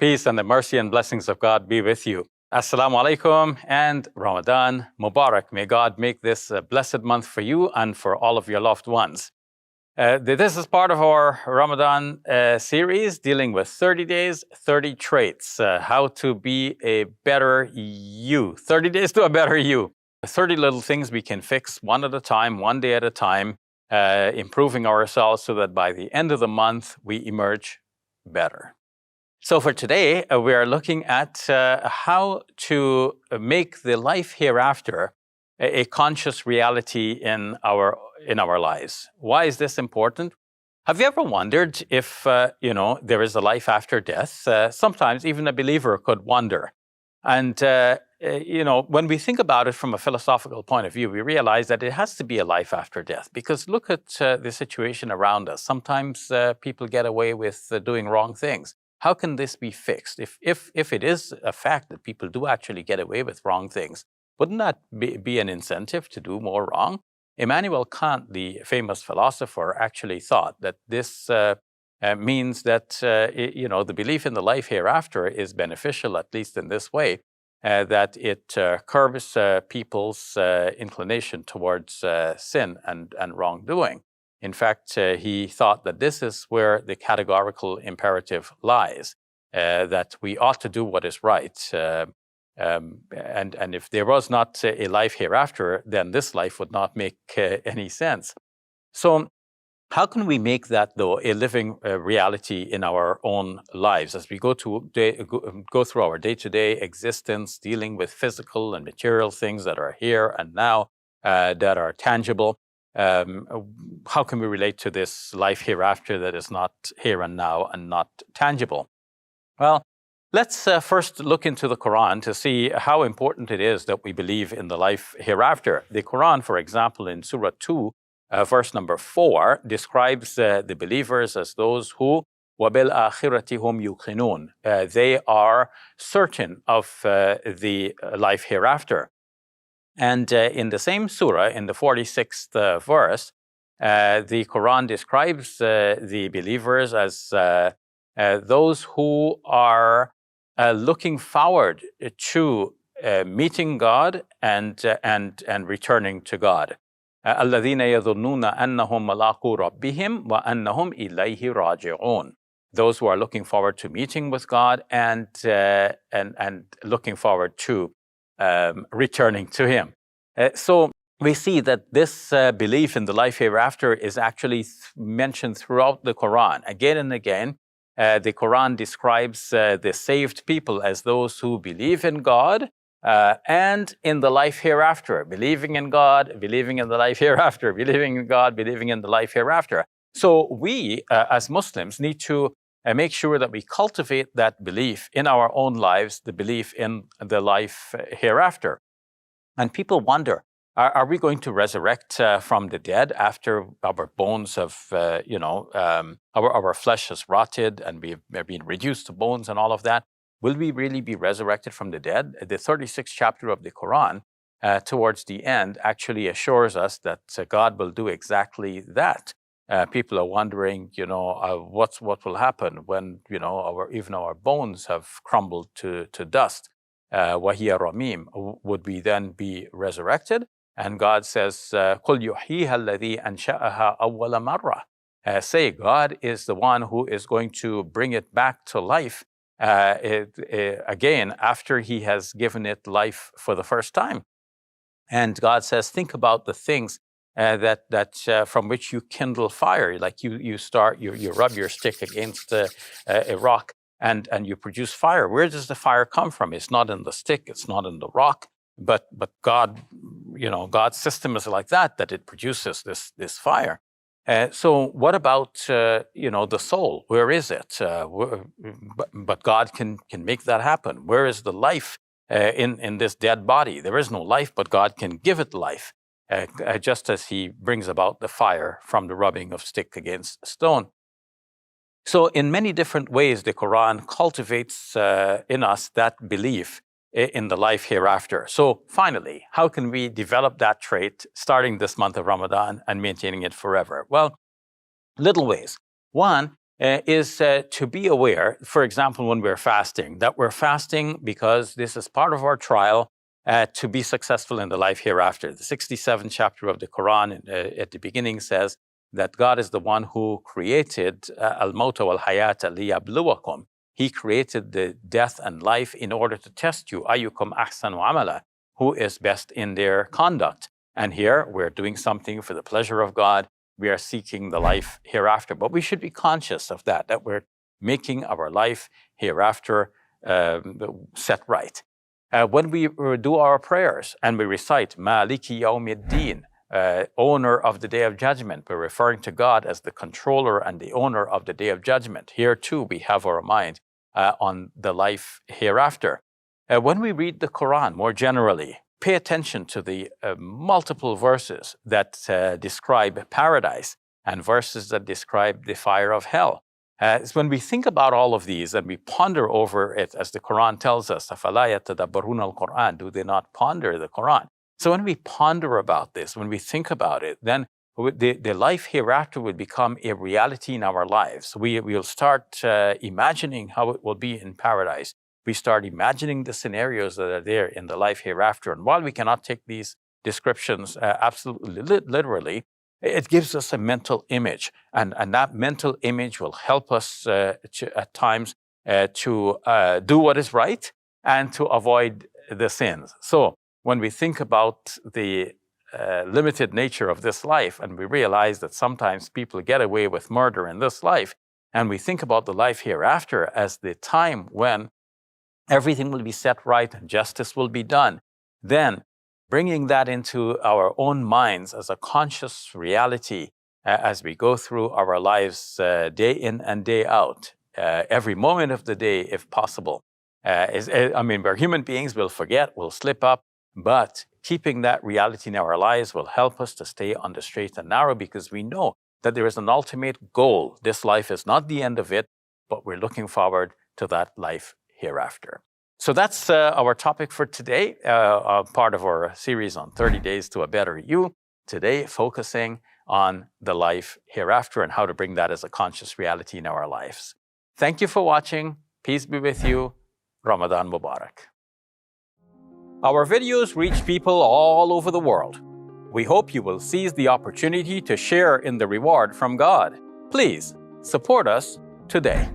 Peace and the mercy and blessings of God be with you. Assalamu alaikum and Ramadan Mubarak. May God make this a blessed month for you and for all of your loved ones. This is part of our Ramadan series dealing with 30 days, 30 traits, how to be a better you. 30 days to a better you. 30 little things we can fix one at a time, one day at a time, improving ourselves so that by the end of the month, we emerge better. So for today, we are looking at how to make the life hereafter a conscious reality in our lives. Why is this important? Have you ever wondered if there is a life after death? Sometimes even a believer could wonder. And when we think about it from a philosophical point of view, we realize that it has to be a life after death. Because look at the situation around us. Sometimes people get away with doing wrong things. How can this be fixed? If it is a fact that people do actually get away with wrong things, wouldn't that be an incentive to do more wrong? Immanuel Kant, the famous philosopher, actually thought that this means that the belief in the life hereafter is beneficial, at least in this way, that it curbs people's inclination towards sin and wrongdoing. In fact, he thought that this is where the categorical imperative lies, that we ought to do what is right. And if there was not a life hereafter, then this life would not make any sense. So how can we make that, though, a living reality in our own lives as we go through our day-to-day existence, dealing with physical and material things that are here and now, that are tangible? How can we relate to this life hereafter that is not here and now and not tangible? Well, let's first look into the Quran to see how important it is that we believe in the life hereafter. The Quran, for example, in Surah 2, verse number 4, describes the believers as those who وَبِالْآخِرَةِ هُمْ يُوقِنُونَ. They are certain of the life hereafter. And in the same surah, in the 46th verse, the Quran describes the believers as those who are looking forward to meeting God and returning to God. الَّذِينَ يَظُنُّونَ أَنَّهُمْ مَلَاقُو رَبِّهِمْ وَأَنَّهُمْ إِلَيْهِ رَاجِعُونَ. Those who are looking forward to meeting with God and looking forward to returning to Him. So we see that this belief in the life hereafter is actually mentioned throughout the Quran. Again and again, the Quran describes the saved people as those who believe in God and in the life hereafter. Believing in God, believing in the life hereafter, believing in God, believing in the life hereafter. So we, as Muslims, need to make sure that we cultivate that belief in our own lives, the belief in the life hereafter. And people wonder, are we going to resurrect from the dead after our bones have, our flesh has rotted and we've been reduced to bones and all of that? Will we really be resurrected from the dead? The 36th chapter of the Quran, towards the end, actually assures us that God will do exactly that. People are wondering, what will happen when, even our bones have crumbled to dust. وَهِيَ رَمِيمٌ. Would we then be resurrected? And God says, قُلْ يُحْيِيهَا الَّذِي أَنْشَأَهَا أَوَّلَ مَرَّةٍ. Say, God is the one who is going to bring it back to life again after He has given it life for the first time. And God says, think about the things that from which you kindle fire. Like you rub your stick against a rock and you produce fire. Where does the fire come from? It's not in the stick, it's not in the rock, but God, God's system is like that it produces this fire. So what about the soul? Where is it? But God can make that happen. Where is the life in this dead body? There is no life, but God can give it life, just as He brings about the fire from the rubbing of stick against stone. So in many different ways, the Quran cultivates in us that belief in the life hereafter. So finally, how can we develop that trait starting this month of Ramadan and maintaining it forever? Well, little ways. One is to be aware, for example, when we're fasting, that we're fasting because this is part of our trial to be successful in the life hereafter. The 67th chapter of the Quran at the beginning says that God is the one who created al-mauta wal-hayata liyabluwakum. He created the death and life in order to test you, ayyukum ahsanu amala, who is best in their conduct. And here we're doing something for the pleasure of God. We are seeking the life hereafter. But we should be conscious of that we're making our life hereafter set right. When we do our prayers and we recite Maliki Yawmiddin, owner of the Day of Judgment, we're referring to God as the controller and the owner of the Day of Judgment. Here too we have our mind on the life hereafter. When we read the Quran more generally, pay attention to the multiple verses that describe paradise and verses that describe the fire of hell. When we think about all of these and we ponder over it, as the Quran tells us, أَفَلَا يَتَدَبَّرُونَ الْقُرْآنَ, do they not ponder the Quran? So when we ponder about this, when we think about it, then the life hereafter will become a reality in our lives. We'll start imagining how it will be in paradise. We start imagining the scenarios that are there in the life hereafter. And while we cannot take these descriptions absolutely literally, it gives us a mental image. And that mental image will help us at times to do what is right and to avoid the sins. So when we think about the limited nature of this life, and we realize that sometimes people get away with murder in this life, and we think about the life hereafter as the time when everything will be set right and justice will be done, then bringing that into our own minds as a conscious reality as we go through our lives day in and day out, every moment of the day if possible. We're human beings, we'll forget, we'll slip up, but keeping that reality in our lives will help us to stay on the straight and narrow, because we know that there is an ultimate goal. This life is not the end of it, but we're looking forward to that life hereafter. So that's our topic for today, part of our series on 30 Days to a Better You. Today, focusing on the life hereafter and how to bring that as a conscious reality in our lives. Thank you for watching. Peace be with you. Ramadan Mubarak. Our videos reach people all over the world. We hope you will seize the opportunity to share in the reward from God. Please support us today.